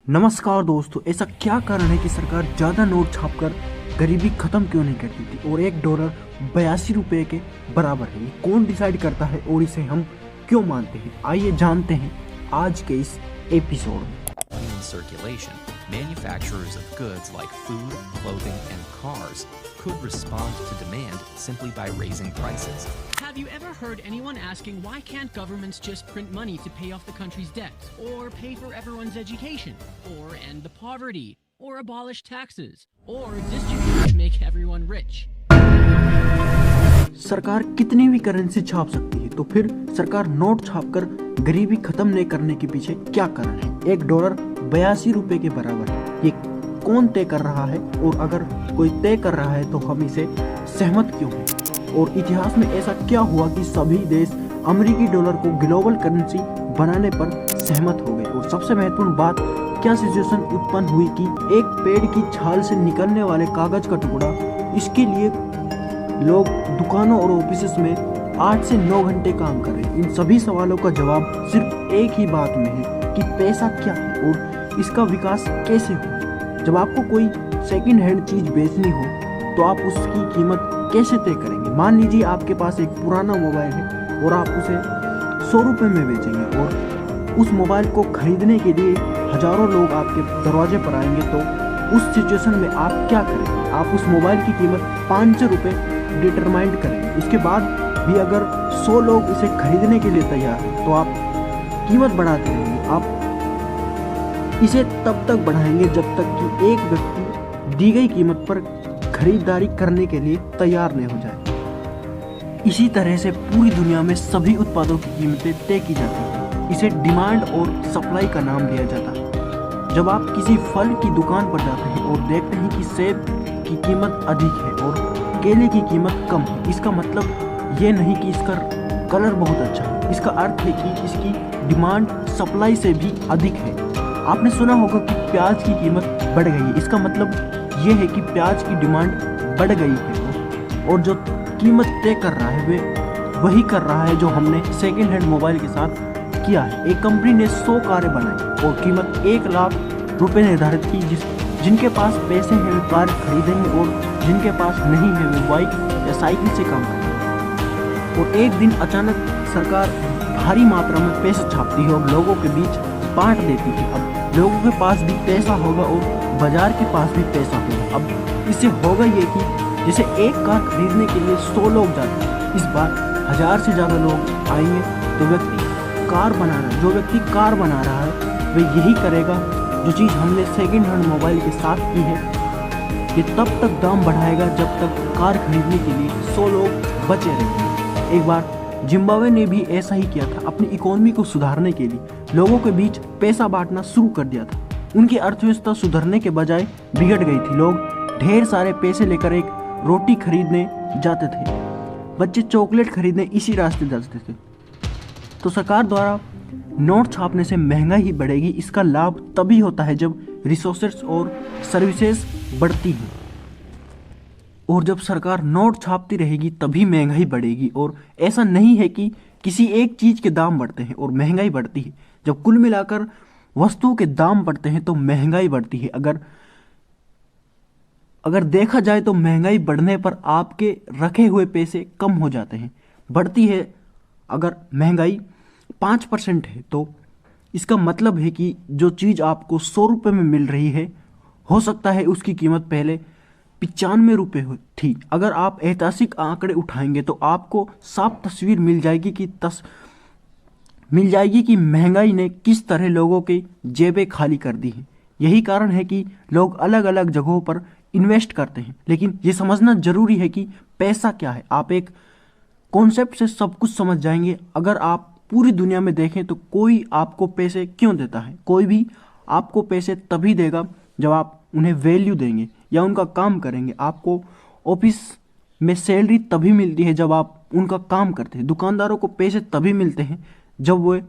नमस्कार दोस्तों, ऐसा क्या कारण है कि सरकार ज़्यादा नोट छापकर गरीबी खत्म क्यों नहीं करती थी और $1 82 के बराबर है? ये कौन डिसाइड करता है और इसे हम क्यों मानते हैं? आइए जानते हैं आज के इस एपिसोड में। In circulation, manufacturers of goods like food, clothing, and cars could respond to demand simply by raising prices. Have you ever heard anyone asking why can't governments just print money to pay off the country's debts, or pay for everyone's education, or end the poverty, or abolish taxes, or distribute to make everyone rich? सरकार कितनी भी currency छाप सकती है, तो फिर सरकार note छापकर गरीबी खत्म नहीं करने के पीछे क्या कारण है? $1 82 के बराबर है। ये कौन तय कर रहा है? और अगर कोई तय कर रहा है तो हम इसे सहमत क्यों हैं? और इतिहास में ऐसा क्या हुआ कि सभी देश अमेरिकी डॉलर को ग्लोबल करेंसी बनाने पर सहमत हो गए? और सबसे महत्वपूर्ण बात, क्या सिचुएशन उत्पन्न हुई कि एक पेड़ की छाल से निकलने वाले कागज का टुकड़ा, इसके लिए लोग दुकानों और ऑफिस में 8 से 9 घंटे काम कर रहे हैं? इन सभी सवालों का जवाब सिर्फ एक ही बात में है कि पैसा क्या है और इसका विकास कैसे हो। जब आपको कोई सेकंड हैंड चीज़ बेचनी हो तो आप उसकी कीमत कैसे तय करेंगे? मान लीजिए आपके पास एक पुराना मोबाइल है और आप उसे $100 में बेचेंगे और उस मोबाइल को खरीदने के लिए हजारों लोग आपके दरवाजे पर आएंगे, तो उस सिचुएशन में आप क्या करेंगे? आप उस मोबाइल की कीमत ₹500 डिटरमाइंड करेंगे। इसके बाद भी अगर 100 लोग इसे खरीदने के लिए तैयार हैं तो आप कीमत बढ़ाते रहेंगे। आप इसे तब तक बढ़ाएंगे जब तक कि एक व्यक्ति दी गई कीमत पर खरीदारी करने के लिए तैयार नहीं हो जाए। इसी तरह से पूरी दुनिया में सभी उत्पादों की कीमतें तय की जाती हैं। इसे डिमांड और सप्लाई का नाम दिया जाता है। जब आप किसी फल की दुकान पर जाते हैं और देखते हैं कि सेब की कीमत अधिक है और केले की कीमत कम है, इसका मतलब ये नहीं कि इसका कलर बहुत अच्छा है। इसका अर्थ है कि इसकी डिमांड सप्लाई से भी अधिक है। आपने सुना होगा कि प्याज की कीमत बढ़ गई है, इसका मतलब ये है कि प्याज की डिमांड बढ़ गई है और जो कीमत तय कर रहा है वे वही कर रहा है जो हमने सेकेंड हैंड मोबाइल के साथ किया है। एक कंपनी ने 100 कारें बनाई और कीमत ₹1,00,000 निर्धारित की। जिनके पास पैसे हैं वे कार खरीदेंगे और जिनके पास नहीं है वे बाइक या साइकिल से काम करेंगे। और एक दिन अचानक सरकार भारी मात्रा में पैसे छापती है और लोगों के बीच बांट देती है। अब लोगों के पास भी पैसा होगा और बाजार के पास भी पैसा होगा। अब इससे होगा ये कि जैसे एक कार खरीदने के लिए 100 लोग जाते हैं, इस बार 1000 से ज़्यादा लोग आएंगे। तो जो व्यक्ति कार बना रहा है वह यही करेगा जो चीज़ हमने सेकेंड हैंड मोबाइल के साथ की है। ये तब तक दाम बढ़ाएगा जब तक कार खरीदने के लिए 100 लोग बचे रहेंगे। एक बार जिम्बाब्वे ने भी ऐसा ही किया था। अपनी इकोनॉमी को सुधारने के लिए लोगों के बीच पैसा बांटना शुरू कर दिया था। उनकी अर्थव्यवस्था सुधरने के बजाय बिगड़ गई थी। लोग ढेर सारे पैसे लेकर एक रोटी खरीदने जाते थे, बच्चे चॉकलेट खरीदने इसी रास्ते जाते थे। तो सरकार द्वारा नोट छापने से महंगाई ही बढ़ेगी। इसका लाभ तभी होता है जब रिसोर्सेस और सर्विसेज बढ़ती हैं, और जब सरकार नोट छापती रहेगी तभी महंगाई बढ़ेगी। और ऐसा नहीं है कि किसी एक चीज़ के दाम बढ़ते हैं और महंगाई बढ़ती है। जब कुल मिलाकर वस्तुओं के दाम बढ़ते हैं तो महंगाई बढ़ती है। अगर देखा जाए तो महंगाई बढ़ने पर आपके रखे हुए पैसे कम हो जाते हैं। बढ़ती है अगर महंगाई 5% है तो इसका मतलब है कि जो चीज़ आपको ₹100 में मिल रही है, हो सकता है उसकी कीमत पहले ₹95 थी। अगर आप ऐतिहासिक आंकड़े उठाएंगे तो आपको साफ तस्वीर मिल जाएगी कि महंगाई ने किस तरह लोगों की जेबें खाली कर दी हैं। यही कारण है कि लोग अलग अलग जगहों पर इन्वेस्ट करते हैं। लेकिन ये समझना जरूरी है कि पैसा क्या है। आप एक कॉन्सेप्ट से सब कुछ समझ जाएंगे। अगर आप पूरी दुनिया में देखें तो कोई आपको पैसे क्यों देता है? कोई भी आपको पैसे तभी देगा जब आप उन्हें वैल्यू देंगे या उनका काम करेंगे। आपको ऑफिस में सैलरी तभी मिलती है जब आप उनका काम करते हैं। दुकानदारों को पैसे तभी मिलते हैं जब वो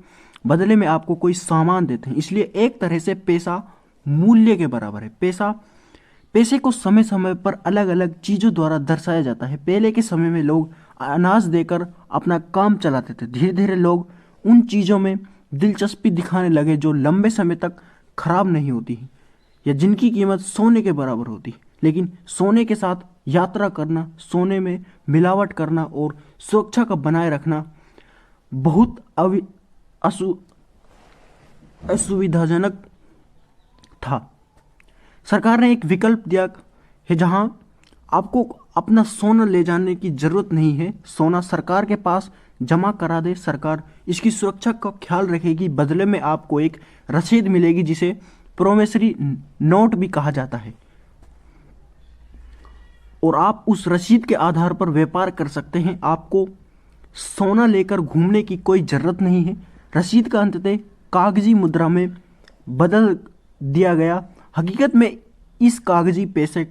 बदले में आपको कोई सामान देते हैं। इसलिए एक तरह से पैसा मूल्य के बराबर है। पैसे को समय समय पर अलग अलग चीज़ों द्वारा दर्शाया जाता है। पहले के समय में लोग अनाज देकर अपना काम चलाते थे। धीरे धीरे लोग उन चीज़ों में दिलचस्पी दिखाने लगे जो लंबे समय तक खराब नहीं होती है या जिनकी कीमत सोने के बराबर होती है, लेकिन सोने के साथ यात्रा करना, सोने में मिलावट करना और सुरक्षा का बनाए रखना बहुत असुविधाजनक था। सरकार ने एक विकल्प दिया है जहां आपको अपना सोना ले जाने की जरूरत नहीं है, सोना सरकार के पास जमा करा दे, सरकार इसकी सुरक्षा का ख्याल रखेगी, बदले में आपको एक रसीद मिलेगी जिसे प्रोमिसरी नोट भी कहा जाता है, और आप उस रसीद के आधार पर व्यापार कर सकते हैं। आपको सोना लेकर घूमने की कोई जरूरत नहीं है। रसीद का अंततः कागजी मुद्रा में बदल दिया गया। हकीकत में इस कागजी पैसे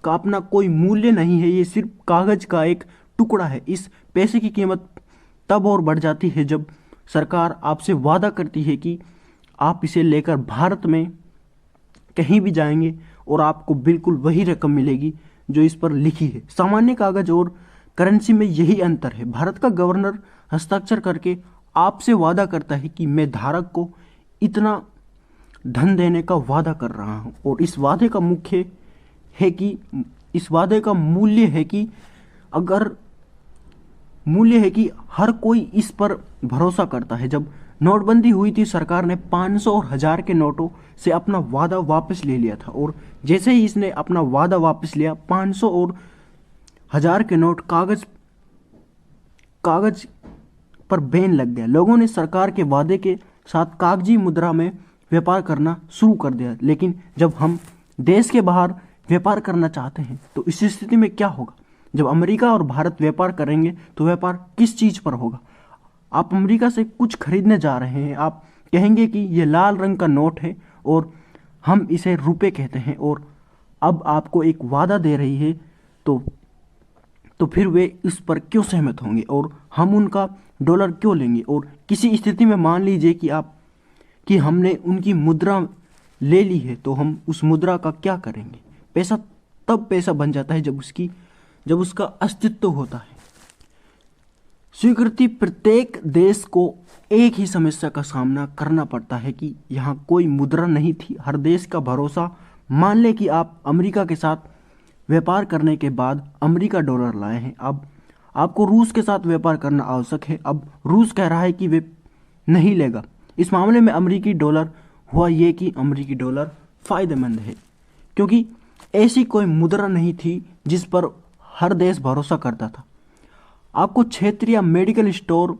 का अपना कोई मूल्य नहीं है, ये सिर्फ कागज का एक टुकड़ा है। इस पैसे की कीमत तब और बढ़ जाती है जब सरकार आपसे वादा करती है कि आप इसे लेकर भारत में कहीं भी जाएंगे और आपको बिल्कुल वही रकम मिलेगी जो इस पर लिखी है। सामान्य कागज और करेंसी में यही अंतर है। भारत का गवर्नर हस्ताक्षर करके आपसे वादा करता है कि मैं धारक को इतना धन देने का वादा कर रहा हूं, और इस वादे का मूल्य है कि हर कोई इस पर भरोसा करता है। जब नोटबंदी हुई थी, सरकार ने 500 और 1000 के नोटों से अपना वादा वापस ले लिया था, और जैसे ही इसने अपना वादा वापस लिया, 500 और 1000 के नोट कागज पर बैन लग गया। लोगों ने सरकार के वादे के साथ कागजी मुद्रा में व्यापार करना शुरू कर दिया। लेकिन जब हम देश के बाहर व्यापार करना चाहते हैं तो इस स्थिति में क्या होगा? जब अमेरिका और भारत व्यापार करेंगे तो व्यापार किस चीज़ पर होगा? आप अमेरिका से कुछ खरीदने जा रहे हैं, आप कहेंगे कि ये लाल रंग का नोट है और हम इसे रुपए कहते हैं, और अब आपको एक वादा दे रही है, तो फिर वे इस पर क्यों सहमत होंगे और हम उनका डॉलर क्यों लेंगे? और किसी स्थिति में मान लीजिए कि हमने उनकी मुद्रा ले ली है, तो हम उस मुद्रा का क्या करेंगे? पैसा तब पैसा बन जाता है जब उसका अस्तित्व होता है। स्वीकृति प्रत्येक देश को एक ही समस्या का सामना करना पड़ता है कि यहाँ कोई मुद्रा नहीं थी। हर देश का भरोसा, मान लें कि आप अमेरिका के साथ व्यापार करने के बाद अमेरिका डॉलर लाए हैं, अब आपको रूस के साथ व्यापार करना आवश्यक है। अब रूस कह रहा है कि वे नहीं लेगा। इस मामले में अमेरिकी डॉलर हुआ ये कि अमेरिकी डॉलर फायदेमंद है, क्योंकि ऐसी कोई मुद्रा नहीं थी जिस पर हर देश भरोसा करता था। आपको क्षेत्र या मेडिकल स्टोर,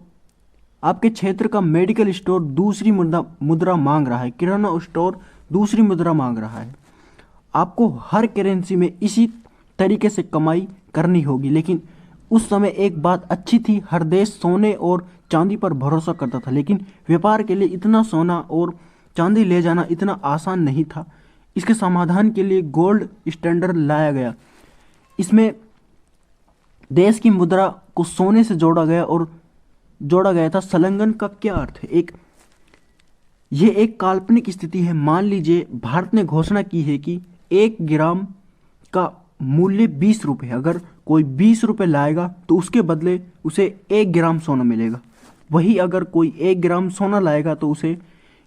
आपके क्षेत्र का मेडिकल स्टोर दूसरी मुद्रा मांग रहा है, किराना स्टोर दूसरी मुद्रा मांग रहा है। आपको हर करेंसी में इसी तरीके से कमाई करनी होगी। लेकिन उस समय एक बात अच्छी थी, हर देश सोने और चांदी पर भरोसा करता था, लेकिन व्यापार के लिए इतना सोना और चांदी ले जाना इतना आसान नहीं था। इसके समाधान के लिए गोल्ड स्टैंडर्ड लाया गया। इसमें देश की मुद्रा को सोने से जोड़ा गया था। संलग्न का क्या अर्थ है? यह एक काल्पनिक स्थिति है। मान लीजिए भारत ने घोषणा की है कि 1 ग्राम का मूल्य 20 रुपये। अगर कोई 20 रुपये लाएगा तो उसके बदले उसे 1 ग्राम सोना मिलेगा। वही अगर कोई 1 ग्राम सोना लाएगा तो उसे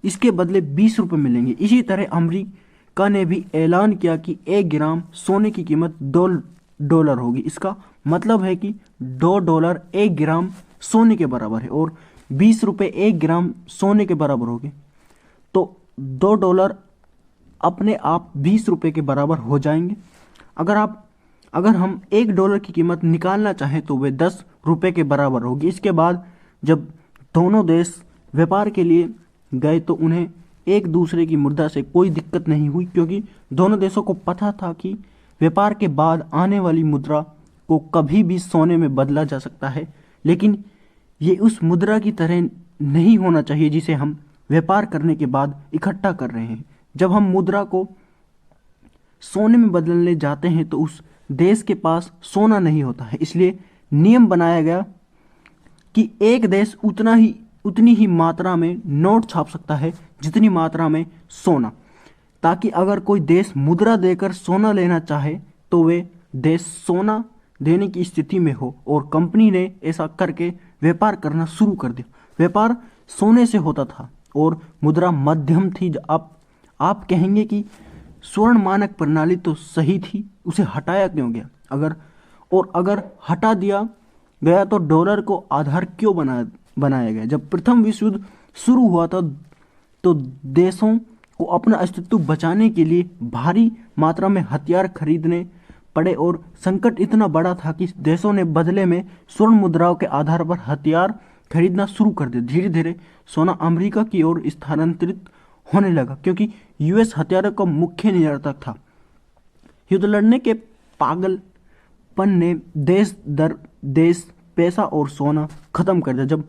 इसके बदले 20 रुपये मिलेंगे। इसी तरह अमेरिका ने भी ऐलान किया कि 1 ग्राम सोने की कीमत $2 होगी। इसका मतलब है कि $2 1 ग्राम सोने के बराबर है, और 20 रुपये 1 ग्राम सोने के बराबर हो गए तो $2 अपने आप 20 रुपये के बराबर हो जाएंगे। अगर हम $1 की कीमत निकालना चाहें तो वे 10 रुपये के बराबर होगी। इसके बाद जब दोनों देश व्यापार के लिए गए तो उन्हें एक दूसरे की मुद्रा से कोई दिक्कत नहीं हुई, क्योंकि दोनों देशों को पता था कि व्यापार के बाद आने वाली मुद्रा को कभी भी सोने में बदला जा सकता है। लेकिन ये उस मुद्रा की तरह नहीं होना चाहिए जिसे हम व्यापार करने के बाद इकट्ठा कर रहे हैं। जब हम मुद्रा को सोने में बदलने जाते हैं तो उस देश के पास सोना नहीं होता है। इसलिए नियम बनाया गया कि एक देश उतनी ही मात्रा में नोट छाप सकता है जितनी मात्रा में सोना, ताकि अगर कोई देश मुद्रा देकर सोना लेना चाहे तो वे देश सोना देने की स्थिति में हो, और कंपनी ने ऐसा करके व्यापार करना शुरू कर दिया। व्यापार सोने से होता था और मुद्रा मध्यम थी। आप कहेंगे कि स्वर्ण मानक प्रणाली तो सही थी, उसे हटाया क्यों गया? अगर हटा दिया गया तो डॉलर को आधार क्यों बनाया गया? जब प्रथम विश्व युद्ध शुरू हुआ था तो देशों को अपना अस्तित्व बचाने के लिए भारी मात्रा में हथियार खरीदने पड़े और संकट इतना बड़ा था कि देशों ने बदले में स्वर्ण मुद्राओं के आधार पर हथियार खरीदना शुरू कर दिया। धीरे धीरे सोना अमेरिका की ओर स्थानांतरित होने लगा क्योंकि यूएस हथियारों का मुख्य निर्यातक था। युद्ध लड़ने के पागलपन ने देश दर देश पैसा और सोना खत्म कर दिया। जब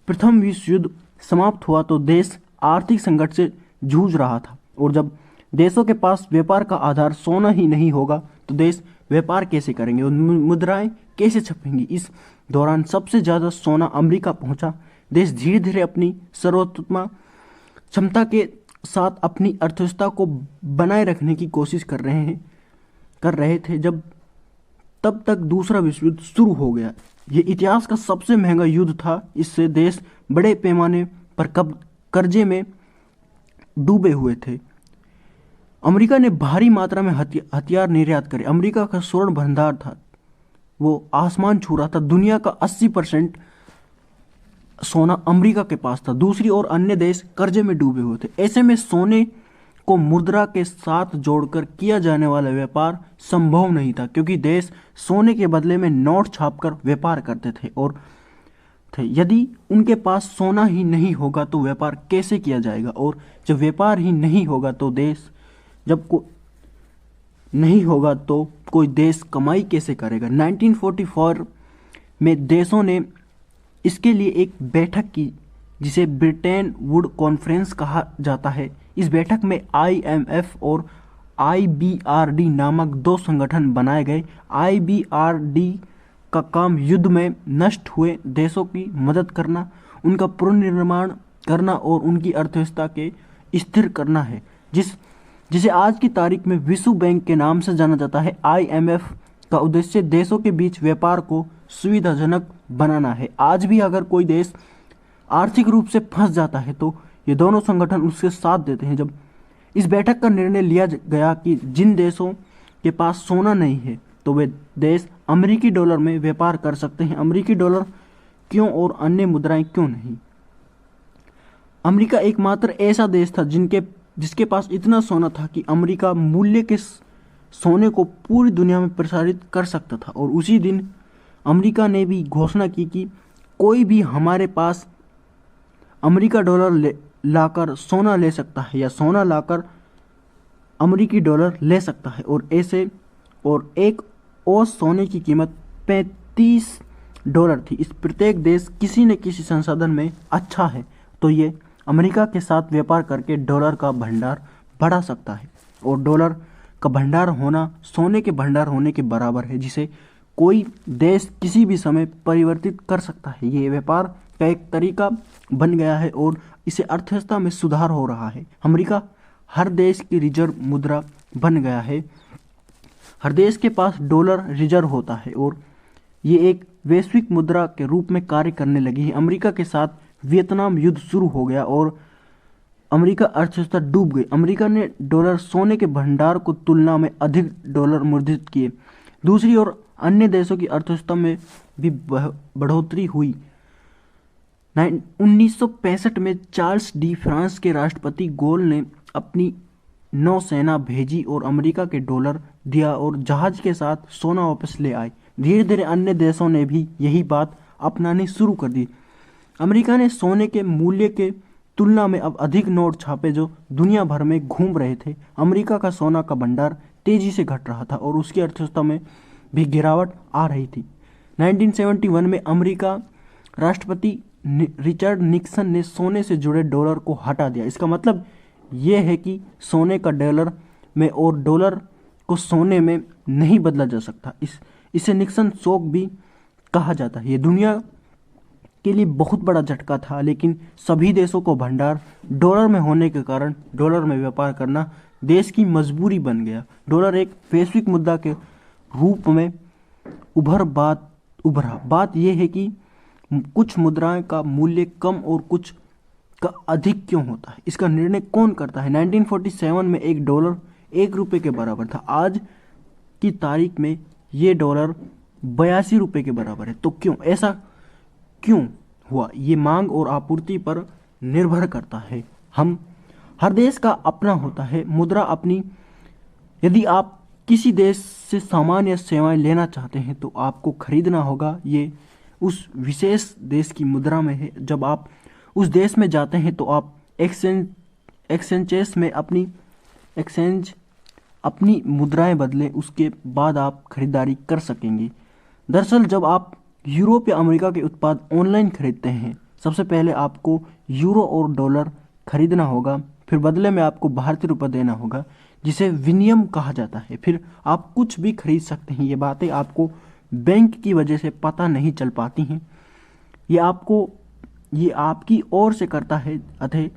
प्रथम विश्व युद्ध समाप्त हुआ तो देश आर्थिक संकट से जूझ रहा था और जब देशों के पास व्यापार का आधार सोना ही नहीं होगा तो देश व्यापार कैसे करेंगे और मुद्राएं कैसे छपेंगी? इस दौरान सबसे ज़्यादा सोना अमेरिका पहुंचा। देश धीरे धीरे अपनी सर्वोत्तम क्षमता के साथ अपनी अर्थव्यवस्था को बनाए रखने की कोशिश कर रहे थे जब तब तक दूसरा विश्व युद्ध शुरू हो गया। ये इतिहास का सबसे महंगा युद्ध था। इससे देश बड़े पैमाने पर कर्जे में डूबे हुए थे। अमेरिका ने भारी मात्रा में हथियार निर्यात करे। अमेरिका का स्वर्ण भंडार था, वो आसमान छू रहा था। दुनिया का 80% सोना अमेरिका के पास था। दूसरी ओर अन्य देश कर्जे में डूबे हुए थे। ऐसे में सोने को मुद्रा के साथ जोड़कर किया जाने वाला व्यापार संभव नहीं था क्योंकि देश सोने के बदले में नोट छापकर व्यापार करते थे यदि उनके पास सोना ही नहीं होगा तो व्यापार कैसे किया जाएगा? और जब व्यापार ही नहीं होगा तो नहीं होगा तो कोई देश कमाई कैसे करेगा? 1944 में देशों ने इसके लिए एक बैठक की जिसे ब्रिटेन वुड कॉन्फ्रेंस कहा जाता है। इस बैठक में IMF और IBRD नामक दो संगठन बनाए गए। IBRD का काम युद्ध में नष्ट हुए देशों की मदद करना, उनका पुनर्निर्माण करना और उनकी अर्थव्यवस्था के स्थिर करना है, जिसे आज की तारीख में विश्व बैंक के नाम से जाना जाता है। IMF का उद्देश्य देशों के बीच व्यापार को सुविधाजनक बनाना है। आज भी अगर कोई देश आर्थिक रूप से फंस जाता है तो ये दोनों संगठन उसके साथ देते हैं। जब इस बैठक का निर्णय लिया गया कि जिन देशों के पास सोना नहीं है तो वे देश अमेरिकी डॉलर में व्यापार कर सकते हैं। अमेरिकी डॉलर क्यों और अन्य मुद्राएं क्यों नहीं? अमेरिका एकमात्र ऐसा देश था जिसके पास इतना सोना था कि अमेरिका मूल्य के सोने को पूरी दुनिया में प्रसारित कर सकता था। और उसी दिन अमेरिका ने भी घोषणा की कि कोई भी हमारे पास अमेरिका डॉलर लाकर सोना ले सकता है या सोना लाकर अमेरिकी डॉलर ले सकता है। और एक औंस सोने की कीमत $35 थी। इस प्रत्येक देश किसी न किसी संसाधन में अच्छा है तो ये अमेरिका के साथ व्यापार करके डॉलर का भंडार बढ़ा सकता है। और डॉलर का भंडार होना सोने के भंडार होने के बराबर है जिसे कोई देश किसी भी समय परिवर्तित कर सकता है। ये व्यापार का एक तरीका बन गया है और इसे अर्थव्यवस्था में सुधार हो रहा है। अमेरिका हर देश की रिजर्व मुद्रा बन गया है। हर देश के पास डॉलर रिजर्व होता है और ये एक वैश्विक मुद्रा के रूप में कार्य करने लगी है। अमेरिका के साथ वियतनाम युद्ध शुरू हो गया और अमेरिका अर्थव्यवस्था डूब गई। अमेरिका ने डॉलर सोने के भंडार को तुलना में अधिक डॉलर मुद्रित किए। दूसरी ओर अन्य देशों की अर्थव्यवस्था में भी बढ़ोतरी हुई। 1965 में चार्ल्स डी फ्रांस के राष्ट्रपति गोल ने अपनी नौसेना भेजी और अमेरिका के डॉलर दिया और जहाज के साथ सोना वापस ले आए। धीरे धीरे अन्य देशों ने भी यही बात अपनानी शुरू कर दी। अमेरिका ने सोने के मूल्य के तुलना में अब अधिक नोट छापे जो दुनिया भर में घूम रहे थे। अमेरिका का सोना का भंडार तेजी से घट रहा था और उसकी अर्थव्यवस्था में भी गिरावट आ रही थी। 1971 में अमेरिका राष्ट्रपति रिचर्ड निक्सन ने सोने से जुड़े डॉलर को हटा दिया। इसका मतलब यह है कि सोने का डॉलर में और डॉलर को सोने में नहीं बदला जा सकता। इसे निक्सन शॉक भी कहा जाता है। ये दुनिया के लिए बहुत बड़ा झटका था, लेकिन सभी देशों को भंडार डॉलर में होने के कारण डॉलर में व्यापार करना देश की मजबूरी बन गया। डॉलर एक वैश्विक मुद्रा के रूप में उभरा। बात यह है कि कुछ मुद्राएं का मूल्य कम और कुछ का अधिक क्यों होता है? इसका निर्णय कौन करता है? 1947 में एक डॉलर 1 रुपये के बराबर था। आज की तारीख में ये डॉलर 82 रुपये के बराबर है। तो क्यों ऐसा क्यों हुआ? ये मांग और आपूर्ति पर निर्भर करता है। हर देश का अपना होता है मुद्रा अपनी। यदि आप किसी देश से सामान या सेवाएं लेना चाहते हैं तो आपको खरीदना होगा, ये उस विशेष देश की मुद्रा में है। जब आप उस देश में जाते हैं तो आप एक्सचेंजेस में अपनी मुद्राएं बदलें, उसके बाद आप खरीदारी कर सकेंगे। दरअसल जब आप यूरोप या अमेरिका के उत्पाद ऑनलाइन खरीदते हैं, सबसे पहले आपको यूरो और डॉलर खरीदना होगा, फिर बदले में आपको भारतीय रुपये देना होगा, जिसे विनिमय कहा जाता है। फिर आप कुछ भी खरीद सकते हैं। ये बातें आपको बैंक की वजह से पता नहीं चल पाती हैं। ये आपकी ओर से करता है। अतः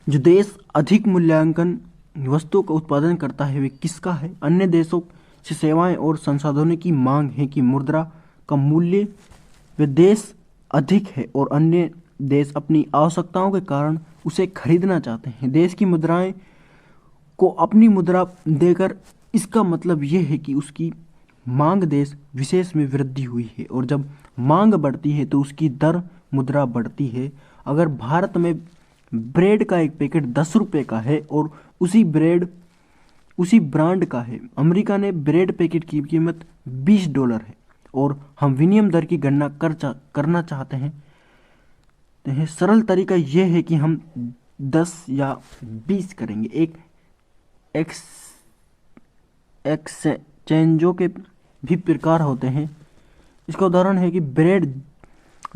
जो देश अधिक मूल्यांकन वस्तुओं का उत्पादन करता है वे किसका है? अन्य देशों से सेवाएं और संसाधनों की मांग है कि मुद्रा का मूल्य वे देश अधिक है और अन्य देश अपनी आवश्यकताओं के कारण उसे खरीदना चाहते हैं। देश की मुद्राएं को अपनी मुद्रा देकर इसका मतलब यह है कि उसकी मांग देश विशेष में वृद्धि हुई है, और जब मांग बढ़ती है तो उसकी दर मुद्रा बढ़ती है। अगर भारत में ब्रेड का एक पैकेट 10 रुपये का है और उसी ब्रांड का है, अमेरिका ने ब्रेड पैकेट की कीमत $20 है और हम विनिमय दर की गणना करना चाहते हैं। सरल तरीका यह है कि हम 10 या 20 करेंगे। एक एक्सचेंजों के भी प्रकार होते हैं। इसका उदाहरण है कि ब्रेड,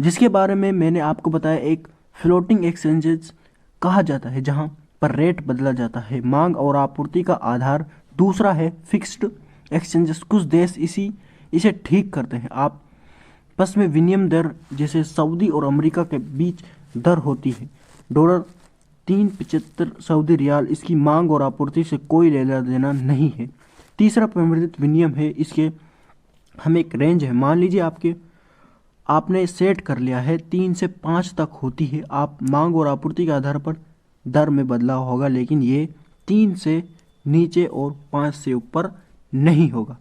जिसके बारे में मैंने आपको बताया, एक फ्लोटिंग एक्सचेंजेस कहा जाता है जहां पर रेट बदला जाता है। मांग और आपूर्ति का आधार दूसरा है फिक्स्ड एक्सचेंजेस। कुछ देश इसे ठीक करते हैं। आपस में विनिमय दर, जैसे सऊदी और अमेरिका के बीच दर होती है $3.75 सऊदी रियाल। इसकी मांग और आपूर्ति से कोई लेना देना नहीं है। तीसरा प्रवर्धित विनिमय है। इसके हम एक रेंज है, मान लीजिए आपने सेट कर लिया है 3 से 5 तक होती है। आप मांग और आपूर्ति के आधार पर दर में बदलाव होगा, लेकिन ये 3 से नीचे और 5 से ऊपर नहीं होगा।